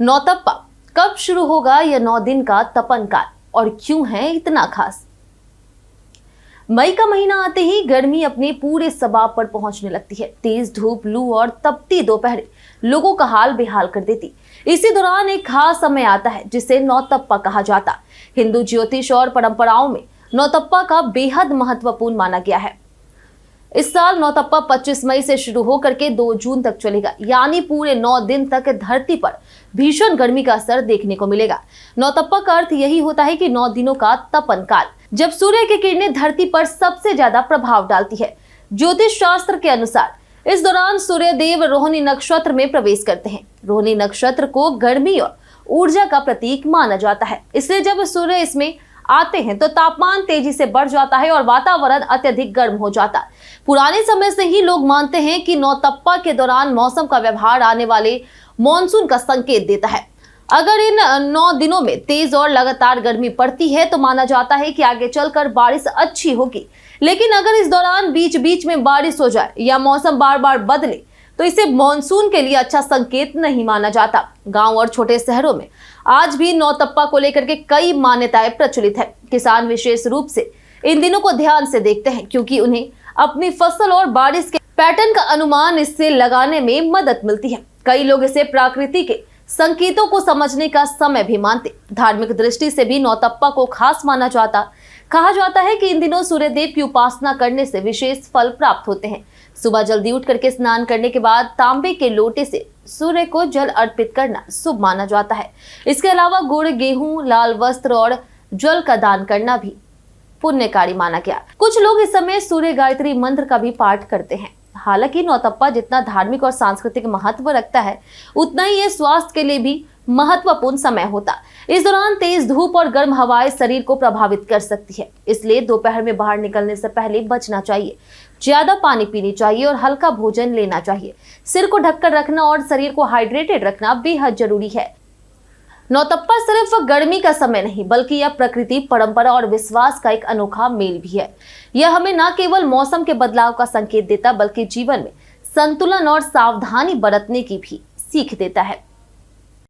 नौतप्पा कब शुरू होगा यह 9 दिन का तपन काल और क्यों है इतना खास? मई का महीना आते ही गर्मी अपने पूरे सबाब पर पहुंचने लगती है। तेज धूप, लू और तपती दोपहर लोगों का हाल बेहाल कर देती। इसी दौरान एक खास समय आता है जिसे नौतप्पा कहा जाता। हिंदू ज्योतिष और परंपराओं में नौतप्पा का बेहद महत्वपूर्ण माना गया है। इस साल नौतप्पा 25 मई से शुरू होकर के 2 जून तक चलेगा, यानी पूरे 9 दिन तक धरती पर भीषण गर्मी का असर देखने को मिलेगा। नौतप्पा का अर्थ यही होता है कि 9 दिनों का तपन काल, जब सूर्य की किरणें धरती पर सबसे ज्यादा प्रभाव डालती है। ज्योतिष शास्त्र के अनुसार इस दौरान सूर्य देव रोहिणी नक्षत्र में प्रवेश करते हैं। रोहिणी नक्षत्र को गर्मी और ऊर्जा का प्रतीक माना जाता है, इसलिए जब सूर्य इसमें आते हैं तो तापमान तेजी से बढ़ जाता है और वातावरण अत्यधिक गर्म हो जाता है। पुराने समय से ही लोग मानते हैं कि नौतप्पा के दौरान मौसम का व्यवहार आने वाले मॉनसून का संकेत देता है। अगर इन 9 दिनों में तेज और लगातार गर्मी पड़ती है तो माना जाता है कि आगे चलकर बारिश अच्छी होगी। लेकिन अगर इस दौरान बीच बीच में बारिश हो जाए या मौसम बार बार बदले तो इसे मानसून के लिए अच्छा संकेत नहीं माना जाता। गांव और छोटे शहरों में आज भी नौतप्पा को लेकर के कई मान्यताएं प्रचलित है। किसान विशेष रूप से इन दिनों को ध्यान से देखते हैं, क्योंकि उन्हें अपनी फसल और बारिश के पैटर्न का अनुमान इससे लगाने में मदद मिलती है। कई लोग इसे प्रकृति के संकेतों को समझने का समय भी मानते। धार्मिक दृष्टि से भी नौतप्पा को खास माना जाता। कहा जाता है कि इन दिनों सूर्यदेव की उपासना करने से विशेष फल प्राप्त होते हैं। सुबह जल्दी उठ करके स्नान करने के बाद तांबे के लोटे से सूर्य को जल अर्पित करना शुभ माना जाता है। इसके अलावा गुड़, गेहूं, लाल वस्त्र और जल का दान करना भी पुण्यकारी माना गया। कुछ लोग इस समय सूर्य गायत्री मंत्र का भी पाठ करते हैं। हालांकि नौतप्पा जितना धार्मिक और सांस्कृतिक महत्व रखता है, उतना ही ये स्वास्थ्य के लिए भी महत्वपूर्ण समय होता। इस दौरान तेज धूप और गर्म हवाएं शरीर को प्रभावित कर सकती है, इसलिए दोपहर में बाहर निकलने से पहले बचना चाहिए। ज्यादा पानी पीनी चाहिए और हल्का भोजन लेना चाहिए। सिर को ढककर रखना और शरीर को हाइड्रेटेड रखना बेहद जरूरी है। नौतप्पा सिर्फ गर्मी का समय नहीं, बल्कि यह प्रकृति, परंपरा और विश्वास का एक अनोखा मेल भी है। यह हमें न केवल मौसम के बदलाव का संकेत देता, बल्कि जीवन में संतुलन और सावधानी बरतने की भी सीख देता है।